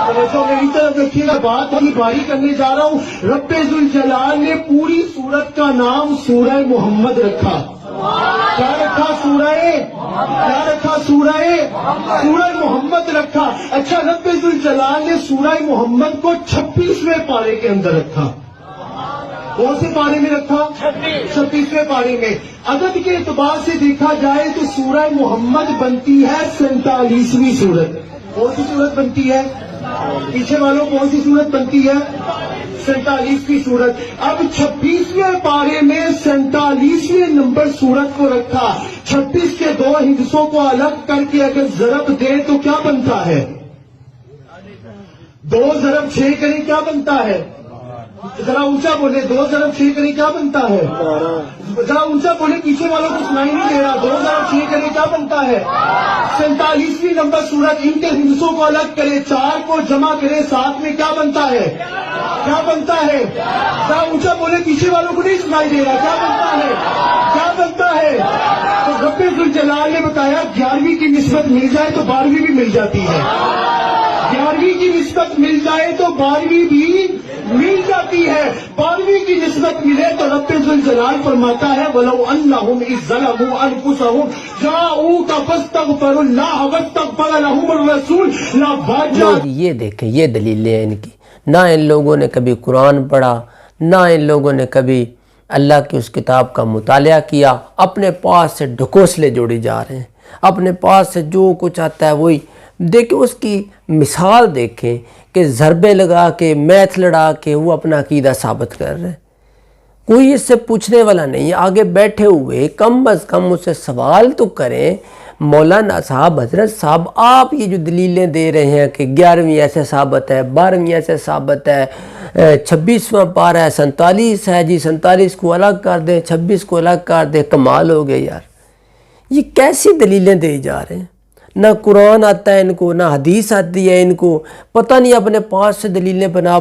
توجہ میری طرف رکھیے گا، بات کی باری کرنے جا رہا ہوں۔ رب ذوالجلال نے پوری سورت کا نام سورہ محمد رکھا۔ کیا رکھا؟ سورہ محمد رکھا۔ اچھا، رب ذوالجلال نے سورہ محمد کو 26ویں پارے کے اندر رکھا۔ کون سے پارے میں رکھا؟ 26ویں پارے میں۔ عدد کے اعتبار سے دیکھا جائے تو سورہ محمد بنتی ہے 47ویں سورت۔ کون سی سورت بنتی ہے؟ پیچھے والوں کون سی سورت بنتی ہے؟ 47ویں سورت۔ اب 26ویں پارے میں 47ویں نمبر سورت کو رکھا۔ 26 کے دو حصوں کو الگ کر کے اگر ضرب دے تو کیا بنتا ہے؟ 2 ضرب 6 کریں کیا بنتا ہے؟ ذرا اونچا بولے، 2 ضرب 6 کریں کیا بنتا ہے؟ ذرا اونچا بولے، پیچھے والوں کو سنائی نہیں دے رہا۔ 2 ضرب 6 کریں کیا بنتا ہے؟ 47ویں نمبر سورت۔ ان کے حصوں کو الگ کرے، 4 کو جمع کرے 7 میں کیا بنتا ہے؟ کیا بنتا ہے؟ ذرا اونچا بولے، پیچھے والوں کو نہیں سنائی دے رہا۔ کیا بنتا ہے؟ کیا بنتا ہے؟ تو رب ذوالجلال نے بتایا 11ویں کی نسبت مل جائے تو 12ویں بھی مل جاتی ہے۔ 11ویں کی نسبت مل جائے تو 12ویں بھی مل جاتی ہے۔ 12ویں کی نسبت ملے تو رب ذوالجلال فرماتا ہے وَلَوْ أَنَّهُمْ إِذْ ظَلَمُوا أَنفُسَهُمْ جَاءُوكَ فَاسْتَغْفَرُوا اللَّهَ وَاسْتَغْفَرَ لَهُمُ الرَّسُولُ لَوَجَّدُوا۔ یہ دیکھیں، یہ دلیلیں ہیں ان کی۔ نہ ان لوگوں نے کبھی قرآن پڑھا، نہ ان لوگوں نے کبھی اللہ کی اس کتاب کا مطالعہ کیا۔ اپنے پاس سے ڈھکوسلے جوڑی جا رہے ہیں، اپنے پاس سے جو کچھ آتا ہے وہی۔ دیکھیں اس کی مثال دیکھیں کہ ضربے لگا کے، میتھ لڑا کے وہ اپنا عقیدہ ثابت کر رہے ہیں۔ کوئی اس سے پوچھنے والا نہیں ہے۔ آگے بیٹھے ہوئے کم از کم اس سے سوال تو کریں، مولانا صاحب، حضرت صاحب، آپ یہ جو دلیلیں دے رہے ہیں کہ 11ویں ایسے ثابت ہے، 12ویں ایسے ثابت ہے، 26واں پارہ ہے، 47 ہے جی، 47 کو الگ کر دیں، 26 کو الگ کر دیں، کمال ہو گئے یار۔ یہ کیسی دلیلیں دے جا رہے ہیں؟ نہ قرآن آتا ہے ان کو، نہ حدیث آتی ہے ان کو، پتہ نہیں اپنے پاس سے دلیلیں بنا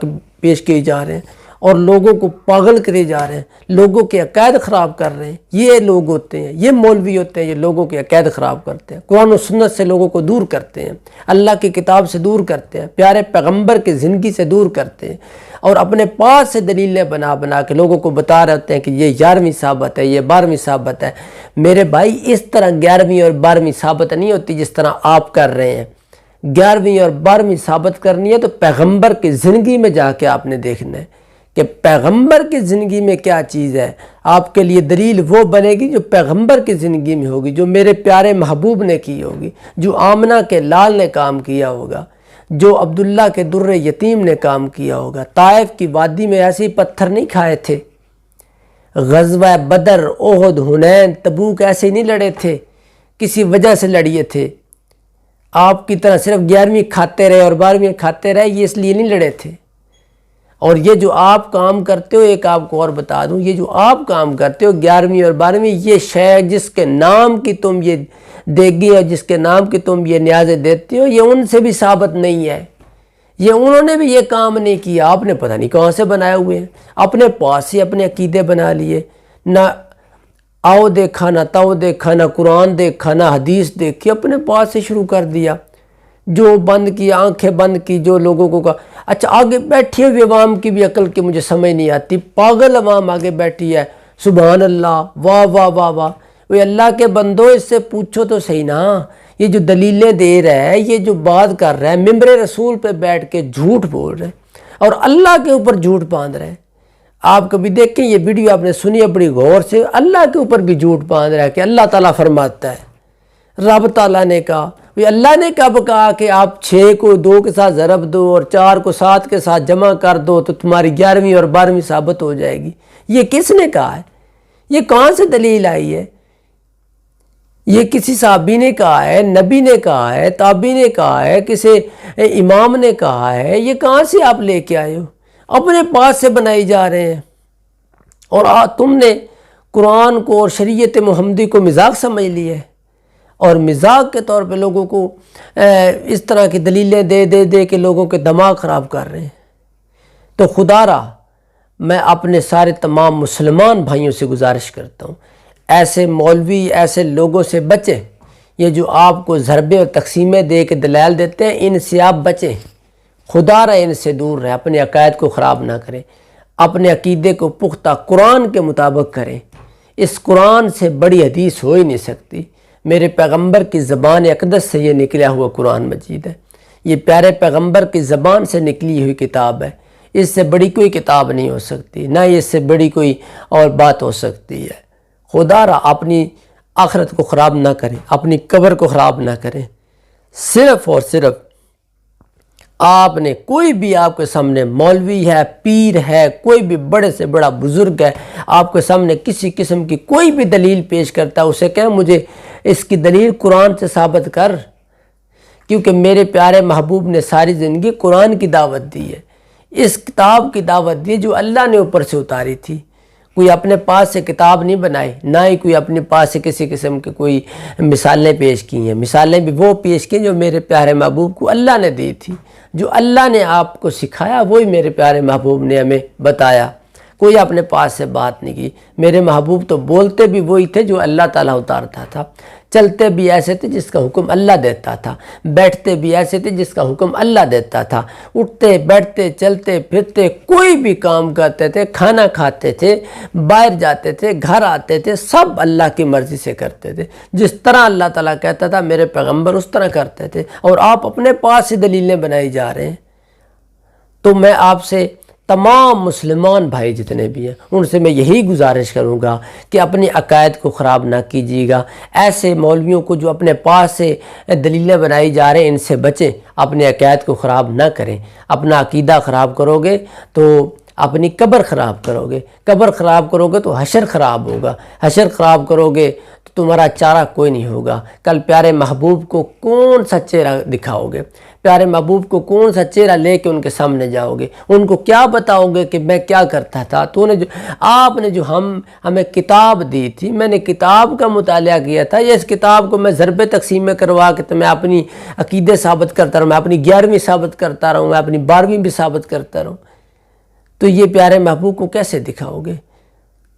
کے پیش کیے جا رہے ہیں اور لوگوں کو پاگل کرے جا رہے ہیں، لوگوں کے عقائد خراب کر رہے ہیں۔ یہ لوگ ہوتے ہیں، یہ مولوی ہوتے ہیں، یہ لوگوں کے عقائد خراب کرتے ہیں، قرآن و سنت سے لوگوں کو دور کرتے ہیں، اللہ کی کتاب سے دور کرتے ہیں، پیارے پیغمبر کی زندگی سے دور کرتے ہیں، اور اپنے پاس سے دلیلیں بنا کے لوگوں کو بتا رہے ہوتے ہیں کہ یہ 11ویں ثابت ہے، یہ 12ویں ثابت ہے۔ میرے بھائی، اس طرح 11ویں اور 12ویں ثابت نہیں ہوتی جس طرح آپ کر رہے ہیں۔ 11ویں اور 12ویں ثابت کرنی ہے تو پیغمبر کی زندگی میں جا کے آپ نے دیکھنا ہے کہ پیغمبر کی زندگی میں کیا چیز ہے۔ آپ کے لیے دلیل وہ بنے گی جو پیغمبر کی زندگی میں ہوگی، جو میرے پیارے محبوب نے کی ہوگی، جو آمنہ کے لال نے کام کیا ہوگا، جو عبداللہ کے در یتیم نے کام کیا ہوگا۔ طائف کی وادی میں ایسے پتھر نہیں کھائے تھے، غزوہ بدر، احد، حنین، تبوک ایسے نہیں لڑے تھے، کسی وجہ سے لڑیے تھے۔ آپ کی طرح صرف 11ویں کھاتے رہے اور 12ویں کھاتے رہے، یہ اس لیے نہیں لڑے تھے۔ اور یہ جو آپ کام کرتے ہو، ایک آپ کو اور بتا دوں، یہ جو آپ کام کرتے ہو 11ویں اور 12ویں، یہ شے جس کے نام کی تم یہ دیگی اور جس کے نام کی تم یہ نیازیں دیتے ہو، یہ ان سے بھی ثابت نہیں ہے۔ یہ انہوں نے بھی یہ کام نہیں کیا، آپ نے پتہ نہیں کہاں سے بنائے ہوئے ہیں، اپنے پاس سے اپنے عقیدے بنا لیے، نہ آؤ دیکھا، نہ تاؤ دیکھا، نہ قرآن دیکھا، نہ حدیث دیکھی، اپنے پاس سے شروع کر دیا، جو بند کی، آنکھیں بند کی، جو لوگوں کو کہا۔ اچھا، آگے بیٹھی ہوئی عوام کی بھی عقل کی مجھے سمجھ نہیں آتی، پاگل عوام آگے بیٹھی ہے، سبحان اللہ، واہ واہ واہ واہ۔ وہ اللہ کے بندو، اس سے پوچھو تو صحیح نا، یہ جو دلیلیں دے رہا ہے، یہ جو بات کر رہا ہے، ممبر رسول پہ بیٹھ کے جھوٹ بول رہے ہیں اور اللہ کے اوپر جھوٹ باندھ رہے ہیں۔ آپ کبھی دیکھیں، یہ ویڈیو آپ نے سنی ہے بڑی غور سے، اللہ کے اوپر بھی جھوٹ باندھ رہا ہے کہ اللہ تعالیٰ فرماتا ہے، رب تعالیٰ نے کہا۔ اللہ نے کب کہا کہ آپ 6 کو 2 کے ساتھ ضرب دو اور 4 کو 7 کے ساتھ جمع کر دو تو تمہاری 11ویں اور 12ویں ثابت ہو جائے گی؟ یہ کس نے کہا ہے؟ یہ کہاں سے دلیل آئی ہے؟ یہ کسی صحابی نے کہا ہے، نبی نے کہا ہے، تابعی نے کہا ہے، کسی امام نے کہا ہے؟ یہ کہاں سے آپ لے کے آئے ہو؟ اپنے پاس سے بنائی جا رہے ہیں، اور تم نے قرآن کو اور شریعت محمدی کو مذاق سمجھ لیا ہے، اور مذاق کے طور پہ لوگوں کو اس طرح کی دلیلیں دے کے لوگوں کے دماغ خراب کر رہے ہیں۔ تو خدا را، میں اپنے سارے تمام مسلمان بھائیوں سے گزارش کرتا ہوں، ایسے مولوی، ایسے لوگوں سے بچیں یہ جو آپ کو ضربے اور تقسیمیں دے کے دلائل دیتے ہیں، ان سے آپ بچیں، خدا رہے ان سے دور رہیں، اپنے عقائد کو خراب نہ کریں، اپنے عقیدے کو پختہ قرآن کے مطابق کریں۔ اس قرآن سے بڑی حدیث ہو ہی نہیں سکتی۔ میرے پیغمبر کی زبان اقدس سے یہ نکلا ہوا قرآن مجید ہے، یہ پیارے پیغمبر کی زبان سے نکلی ہوئی کتاب ہے، اس سے بڑی کوئی کتاب نہیں ہو سکتی، نہ اس سے بڑی کوئی اور بات ہو سکتی ہے۔ خدا را اپنی آخرت کو خراب نہ کریں، اپنی قبر کو خراب نہ کریں۔ صرف اور صرف آپ نے، کوئی بھی آپ کے سامنے مولوی ہے، پیر ہے، کوئی بھی بڑے سے بڑا بزرگ ہے، آپ کے سامنے کسی قسم کی کوئی بھی دلیل پیش کرتا ہے، اسے کہیں مجھے اس کی دلیل قرآن سے ثابت کر، کیونکہ میرے پیارے محبوب نے ساری زندگی قرآن کی دعوت دی ہے، اس کتاب کی دعوت دی جو اللہ نے اوپر سے اتاری تھی۔ کوئی اپنے پاس سے کتاب نہیں بنائی، نہ ہی کوئی اپنے پاس سے کسی قسم کی کوئی مثالیں پیش کی ہیں۔ مثالیں بھی وہ پیش کی جو میرے پیارے محبوب کو اللہ نے دی تھی، جو اللہ نے آپ کو سکھایا وہی میرے پیارے محبوب نے ہمیں بتایا، کوئی اپنے پاس سے بات نہیں کی۔ میرے محبوب تو بولتے بھی وہی تھے جو اللہ تعالیٰ اتارتا تھا، چلتے بھی ایسے تھے جس کا حکم اللہ دیتا تھا، بیٹھتے بھی ایسے تھے جس کا حکم اللہ دیتا تھا، اٹھتے بیٹھتے چلتے پھرتے کوئی بھی کام کرتے تھے، کھانا کھاتے تھے، باہر جاتے تھے، گھر آتے تھے، سب اللہ کی مرضی سے کرتے تھے۔ جس طرح اللہ تعالیٰ کہتا تھا میرے پیغمبر اس طرح کرتے تھے، اور آپ اپنے پاس سے دلیلیں بنائی جا رہے ہیں۔ تو میں آپ سے، تمام مسلمان بھائی جتنے بھی ہیں، ان سے میں یہی گزارش کروں گا کہ اپنی عقائد کو خراب نہ کیجیے گا۔ ایسے مولویوں کو جو اپنے پاس سے دلیلیں بنائی جا رہے ہیں، ان سے بچیں، اپنے عقائد کو خراب نہ کریں۔ اپنا عقیدہ خراب کرو گے تو اپنی قبر خراب کرو گے، قبر خراب کرو گے تو حشر خراب ہوگا، حشر خراب کرو گے تو تمہارا چارہ کوئی نہیں ہوگا۔ کل پیارے محبوب کو کون سا چہرہ دکھاؤ گے؟ پیارے محبوب کو کون سا چہرہ لے کے ان کے سامنے جاؤ گے؟ ان کو کیا بتاؤ گے کہ میں کیا کرتا تھا؟ آپ نے جو ہمیں کتاب دی تھی، میں نے کتاب کا مطالعہ کیا تھا، یہ اس کتاب کو میں ضرب تقسیم میں کروا کے تو میں اپنی عقیدے ثابت کرتا رہوں، میں اپنی 11ویں ثابت کرتا رہوں، میں اپنی 12ویں بھی ثابت کرتا رہوں، تو یہ پیارے محبوب کو کیسے دکھاؤ گے؟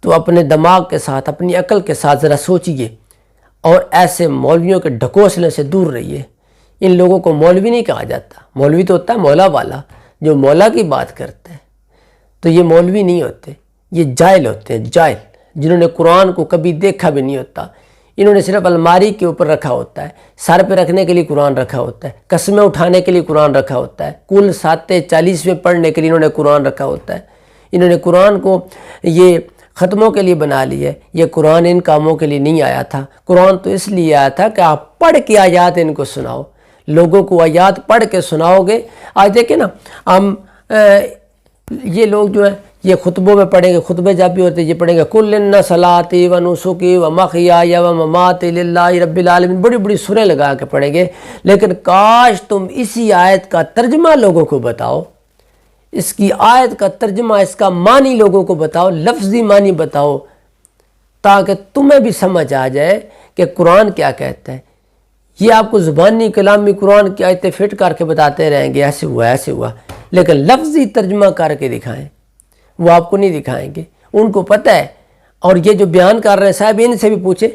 تو اپنے دماغ کے ساتھ، اپنی عقل کے ساتھ ذرا سوچئے، اور ایسے مولویوں کے ڈھکوسلے سے دور رہیے۔ ان لوگوں کو مولوی نہیں کہا جاتا، مولوی تو ہوتا ہے مولا والا، جو مولا کی بات کرتا ہے، تو یہ مولوی نہیں ہوتے، یہ جاہل ہوتے ہیں، جاہل، جنہوں نے قرآن کو کبھی دیکھا بھی نہیں ہوتا۔ انہوں نے صرف الماری کے اوپر رکھا ہوتا ہے، سر پہ رکھنے کے لیے قرآن رکھا ہوتا ہے، قسمیں اٹھانے کے لیے قرآن رکھا ہوتا ہے، کل 40 پڑھنے کے لیے انہوں نے قرآن رکھا ہوتا ہے۔ انہوں نے قرآن کو یہ ختموں کے لیے بنا لی ہے، یہ قرآن ان کاموں کے لیے نہیں آیا تھا۔ قرآن تو اس لیے آیا تھا کہ آپ پڑھ کے آیات ان کو سناؤ، لوگوں کو آیات پڑھ کے سناؤ گے۔ آج دیکھیں نا، ہم یہ لوگ جو ہیں یہ خطبوں میں پڑھیں گے، خطبے جب بھی ہوتے ہیں یہ پڑھیں گے کل ان صلاتی و نسکی و محیای و مماتی للہ رب العالمین، بڑی بڑی سوریں لگا کے پڑھیں گے، لیکن کاش تم اسی آیت کا ترجمہ لوگوں کو بتاؤ، اس کی آیت کا ترجمہ، اس کا معنی لوگوں کو بتاؤ، لفظی معنی بتاؤ، تاکہ تمہیں بھی سمجھ آ جائے کہ قرآن کیا کہتا ہے۔ یہ آپ کو زبانی کلامی قرآن کی آیتیں فٹ کر کے بتاتے رہیں گے ایسے ہوا ایسے ہوا، لیکن لفظی ترجمہ کر کے دکھائیں، وہ آپ کو نہیں دکھائیں گے، ان کو پتہ ہے۔ اور یہ جو بیان کر رہے ہیں صاحب، ان سے بھی پوچھیں،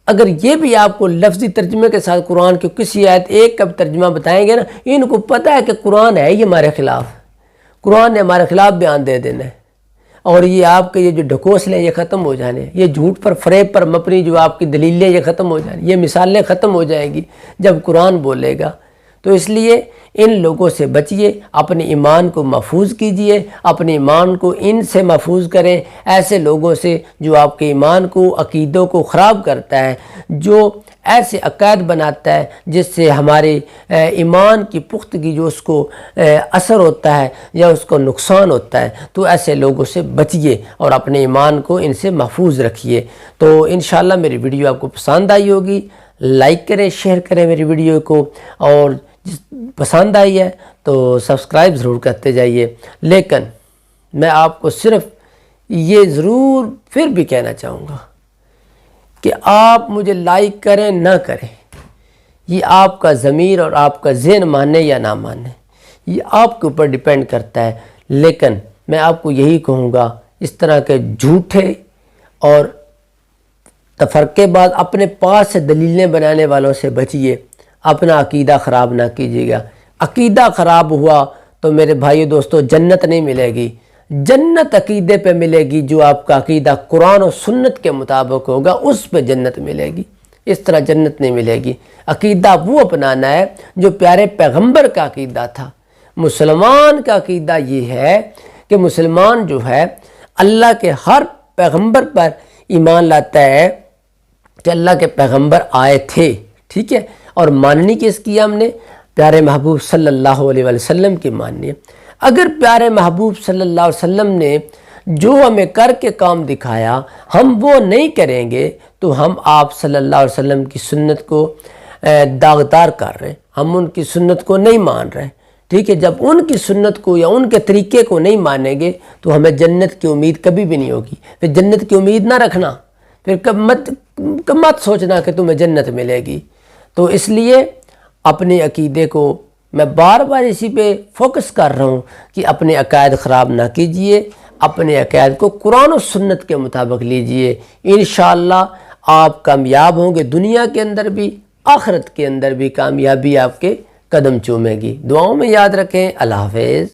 اگر یہ بھی آپ کو لفظی ترجمے کے ساتھ قرآن کی کسی آیت ایک کا ترجمہ بتائیں گے نا، ان کو پتہ ہے کہ قرآن ہے یہ ہمارے خلاف، قرآن نے ہمارے خلاف بیان دے دینا ہے، اور یہ آپ کے یہ جو ڈھکوسلے یہ ختم ہو جانے، یہ جھوٹ پر فریب پر مبنی جو آپ کی دلیلیں یہ ختم ہو جانی، یہ مثالیں ختم ہو جائیں گی جب قرآن بولے گا۔ تو اس لیے ان لوگوں سے بچیے، اپنے ایمان کو محفوظ کیجئے، اپنے ایمان کو ان سے محفوظ کریں، ایسے لوگوں سے جو آپ کے ایمان کو، عقیدوں کو خراب کرتا ہے، جو ایسے عقائد بناتا ہے جس سے ہمارے ایمان کی پختگی جو اس کو اثر ہوتا ہے یا اس کو نقصان ہوتا ہے، تو ایسے لوگوں سے بچیے اور اپنے ایمان کو ان سے محفوظ رکھیے۔ تو انشاءاللہ میری ویڈیو آپ کو پسند آئی ہوگی، لائک کریں، شیئر کریں میری ویڈیو کو، اور پسند آئی ہے تو سبسکرائب ضرور کرتے جائیے۔ لیکن میں آپ کو صرف یہ ضرور پھر بھی کہنا چاہوں گا کہ آپ مجھے لائک کریں نہ کریں، یہ آپ کا ضمیر اور آپ کا ذہن مانے یا نہ مانے، یہ آپ کے اوپر ڈیپینڈ کرتا ہے۔ لیکن میں آپ کو یہی کہوں گا، اس طرح کے جھوٹے اور تفرقے بعد اپنے پاس سے دلیلیں بنانے والوں سے بچیے، اپنا عقیدہ خراب نہ کیجیے گا۔ عقیدہ خراب ہوا تو میرے بھائیو دوستو جنت نہیں ملے گی، جنت عقیدے پہ ملے گی، جو آپ کا عقیدہ قرآن و سنت کے مطابق ہوگا اس پہ جنت ملے گی، اس طرح جنت نہیں ملے گی۔ عقیدہ وہ اپنانا ہے جو پیارے پیغمبر کا عقیدہ تھا۔ مسلمان کا عقیدہ یہ ہے کہ مسلمان جو ہے اللہ کے ہر پیغمبر پر ایمان لاتا ہے کہ اللہ کے پیغمبر آئے تھے، ٹھیک ہے، اور ماننی کس کی ہم نے؟ پیارے محبوب صلی اللہ علیہ وسلم کی ماننی ہے۔ اگر پیارے محبوب صلی اللہ علیہ وسلم نے جو ہمیں کر کے کام دکھایا ہم وہ نہیں کریں گے تو ہم آپ صلی اللہ علیہ وسلم کی سنت کو داغدار کر رہے ہیں، ہم ان کی سنت کو نہیں مان رہے، ٹھیک ہے۔ جب ان کی سنت کو یا ان کے طریقے کو نہیں مانیں گے تو ہمیں جنت کی امید کبھی بھی نہیں ہوگی۔ پھر جنت کی امید نہ رکھنا، پھر مت سوچنا کہ تمہیں جنت ملے گی۔ تو اس لیے اپنے عقیدے کو میں بار بار اسی پہ فوکس کر رہا ہوں کہ اپنے عقائد خراب نہ کیجئے، اپنے عقائد کو قرآن و سنت کے مطابق لیجئے، انشاءاللہ آپ کامیاب ہوں گے، دنیا کے اندر بھی آخرت کے اندر بھی کامیابی آپ کے قدم چومے گی۔ دعاؤں میں یاد رکھیں۔ اللہ حافظ۔